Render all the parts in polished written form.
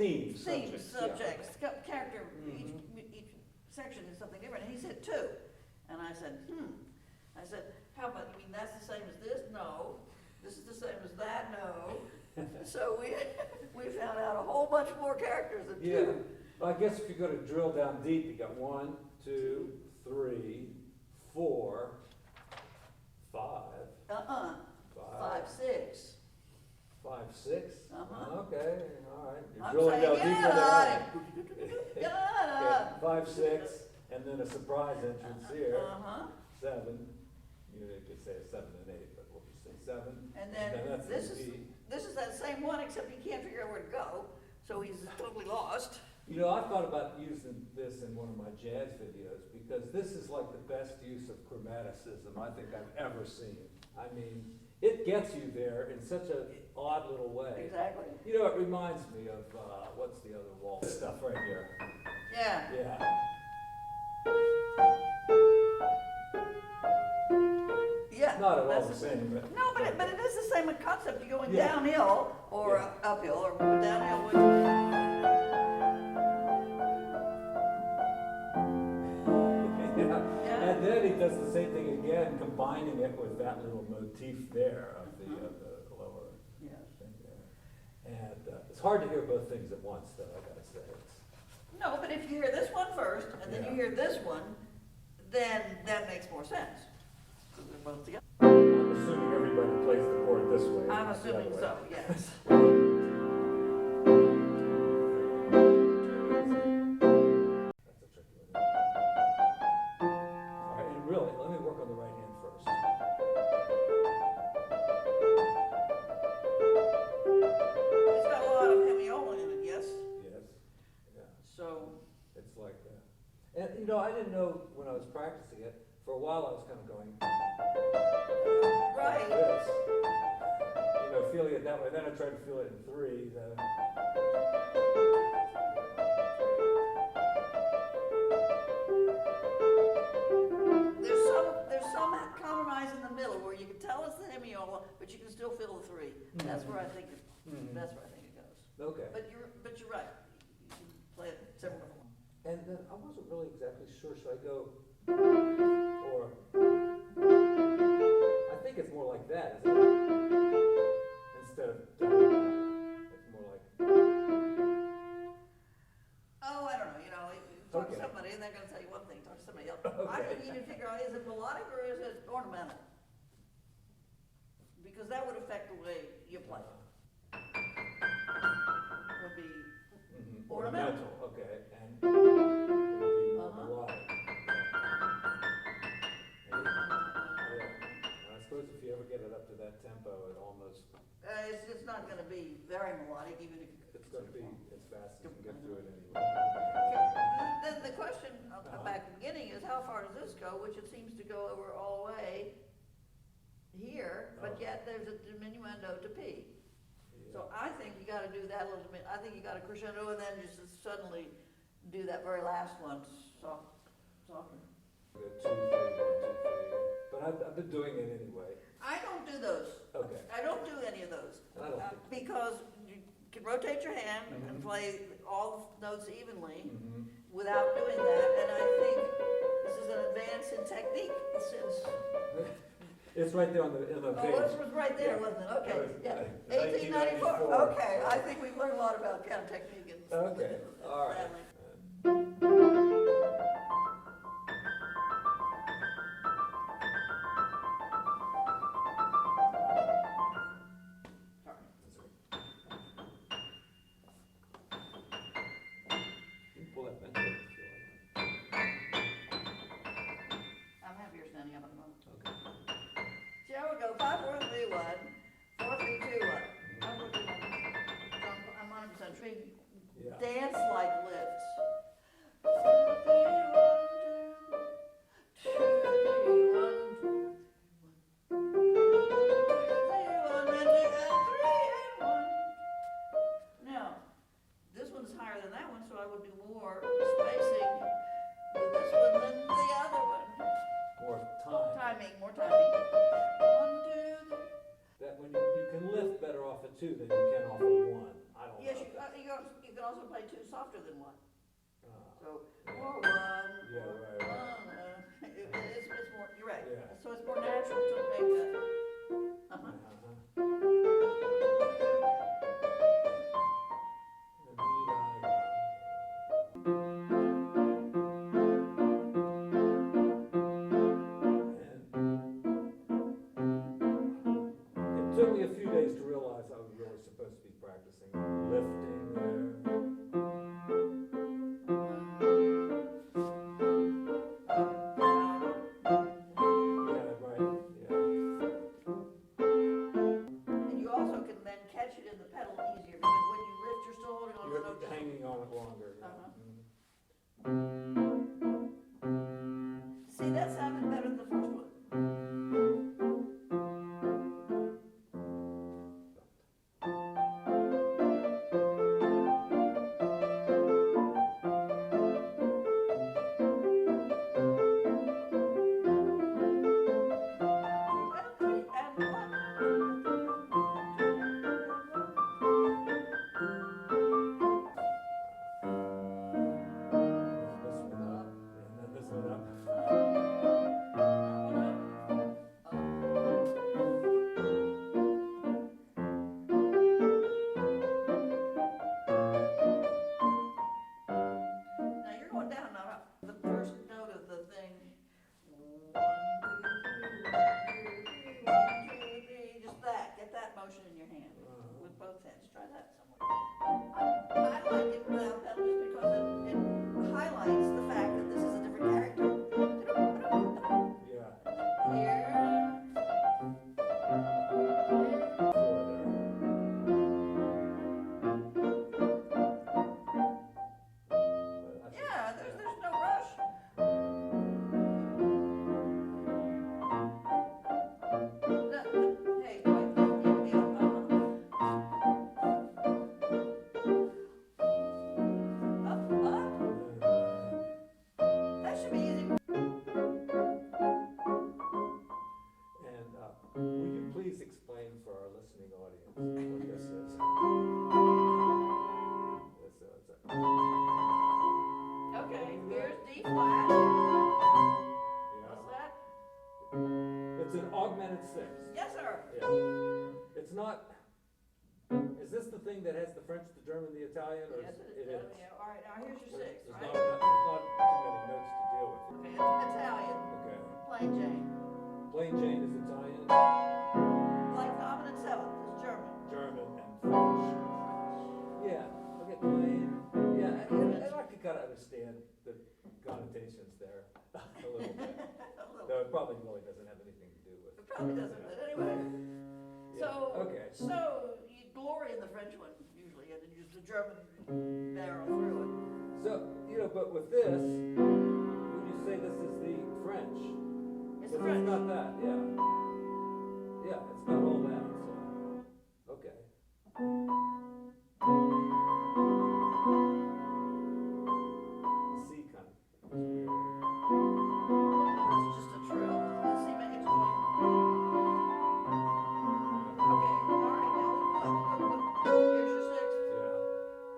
themes, subjects, character, each section is something different. And he said 2. And I said, I said, how about, you mean that's the same as this? No. This is the same as that? No. So we found out a whole bunch more characters than 2. Yeah. Well, I guess if you're going to drill down deep, you got 1, 2, 3, 4, 5. 5, 6. 5, 6? Okay, all right. You're I'm drilling down saying, deeper than yeah. 5, 6, and then a surprise entrance here. 7. You could say 7 and 8, but we'll just say 7. And then that's this the is B. this is that same one, except he can't figure out where to go, so he's totally lost. You know, I thought about using this in one of my jazz videos because this is like the best use of chromaticism I think I've ever seen. I mean, it gets you there in such an odd little way. Exactly. You know, it reminds me of, what's the other waltz stuff right here? Yeah. Yeah. Yeah. Not at all the same, but. No, but it is the same concept. You're going downhill or uphill or downhill with. Yeah. And then he does the same thing again, combining it with that little motif there of the lower thing there. And it's hard to hear both things at once, though, I gotta say. No, but if you hear this one first and then you hear this one, then that makes more sense. Because they're both together. I'm assuming everybody plays the chord this way. I'm assuming so, yes. That's a tricky one. All right, and really, let me work on the right hand first. It's got a lot of hemiola in it, yes? Yes. Yeah. So. It's like that. And, you know, I didn't know when I was practicing it. For a while, I was kind of going Right. like this. You know, feeling it that way. Then I tried to feel it in 3. Then. There's some compromise in the middle where you can tell it's the hemiola, but you can still feel the 3. That's where I think that's where I think it goes. Okay. But you're right. You can play it several different ways. And then I wasn't really exactly sure. Should I go or? I think it's more like that, isn't it? Instead of it's more like. Oh, I don't know. You know, you talk to somebody and they're going to tell you one thing. Talk to somebody else. I couldn't even figure out, is it melodic or is it ornamental? Because that would affect the way you play. Would be ornamental. Okay, and it would be more melodic. I suppose if you ever get it up to that tempo, it almost. It's not going to be very melodic, even if it's going to be as fast as you can get through it anyway. Then the question back at the beginning is, how far does this go? Which it seems to go over all the way here, but yet there's a diminuendo to P. So I think you got to do that a little bit. I think you got to crescendo and then just suddenly do that very last one softer. 2, 3, 1, 2, 3. But I've been doing it anyway. I don't do those. Okay. I don't do any of those. I don't because you can rotate your hand and play all the notes evenly without doing that. And I think this is an advance in technique since. It's right there on the in the page. Oh, it was right there, wasn't it? Okay, yeah. 1894. Okay, I think we've learned a lot about piano technique. Okay, all right. I'm happier standing up at the moment. Okay. See, I would go 5, 4, 3, 1, 4, 3, 2, 1. I would do I'm 100% tree. Dance like lifts. 4, 3, 1, 2, 3, 1, 2, 1. 2, 3, 1, and you got 3 and 1. Now, this one's higher than that one, so I would do more spacing with this one than the other one. More time. More timing. 1, 2, 3. That when you can lift better off a 2 than you can off a 1. I don't Yes, know. you can also play two softer than one. So, yeah. or one, Yeah, or right, right. it's more, you're right. Yeah. So it's more natural to make that. Uh-huh. It took me a few days to realize I was really supposed to be practicing lifting there. Yeah, right, yeah. And you also can then catch it in the pedal easier, because when you lift, you're still holding on to the note. You're hanging on it longer, yeah. Uh-huh. See, that sounded better than the first one. This one up, and then this one up. Now you're going down now, the first note of the thing. 1, 2, 3, 1, 2, 3, just that. Get that motion in your hand with both hands. Try that somewhere. I like it without pedal just because it highlights the fact that this is a different character. Yeah. Here. Yeah, there's no rush. Hey, wait, up, up. That should be easy. And will you please explain for our listening audience what this is? Okay, here's D flat. Yeah. What's that? It's an augmented sixth. Yes, sir. Yeah. It's not. Is this the thing that has the French, the German, the Italian, or Yes, is it is. it? Yeah, all right, now here's your sixth, There's right? not too many notes to deal with. Okay, it's Italian, Okay. plain Jane. Plain Jane is Italian, Like dominant seventh is German. German, and French. Yeah. Okay. Plain. Yeah. And I could kind of understand the connotations there a little bit. Though it probably really doesn't have anything to do with. It probably doesn't, but anyway. Yeah. Okay. So you glory in the French one usually, and then use the German barrel through it. So, but with this, would you say this is the French? It's But French. It's not that, yeah. Yeah, it's not all that, so, okay. C kind of is weird. It's just a trill. See, it's going. Okay, all right, now look. Here's your sixth. Yeah,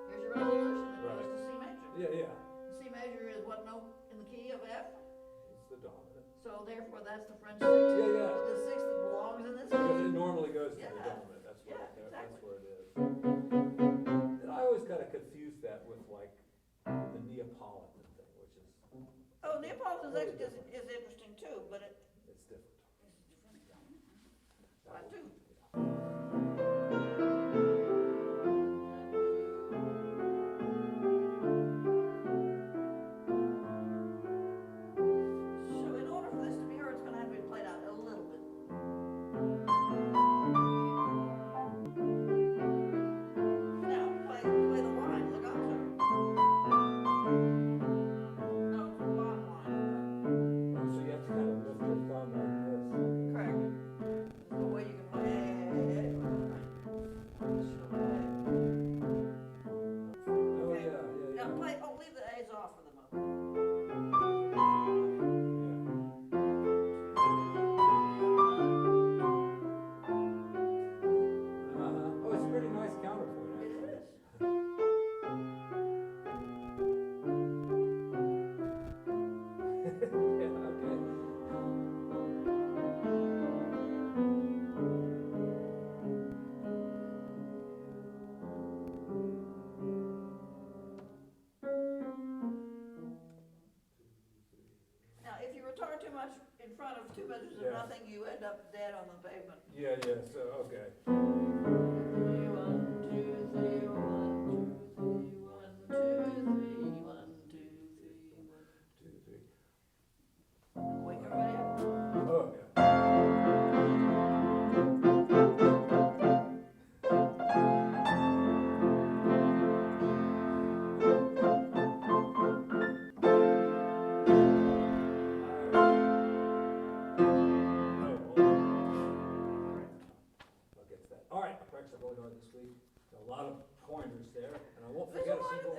Here's your resolution. It goes Right. to C major. yeah. C major is what note in the key of F? It's the dominant. So therefore, that's the French sixth. Yeah, yeah. The sixth that belongs in this Because it key. normally goes to the Yeah. dominant, that's where, Yeah, that's exactly. where it is. And I always kind of confuse that with like the Neapolitan thing, which is, Oh, Neapolitan Totally is different. interesting too, but it's different. it's different. That I will- do. So in order for this to be heard, it's gonna have to be played out a little bit. Now, play the line, legato. No, it's the bottom line. So you in front of 2 measures of Yeah. nothing, you end up dead on the pavement. Yeah, so, okay. 1, 2, 3, 1, 2, 3, 1, 2, 3, 1, 2, 3, 1. 2, 3. Wake everybody up. Oh, yeah. All right, I practiced really hard this week. A lot of pointers there, and I won't There's forget a a lot single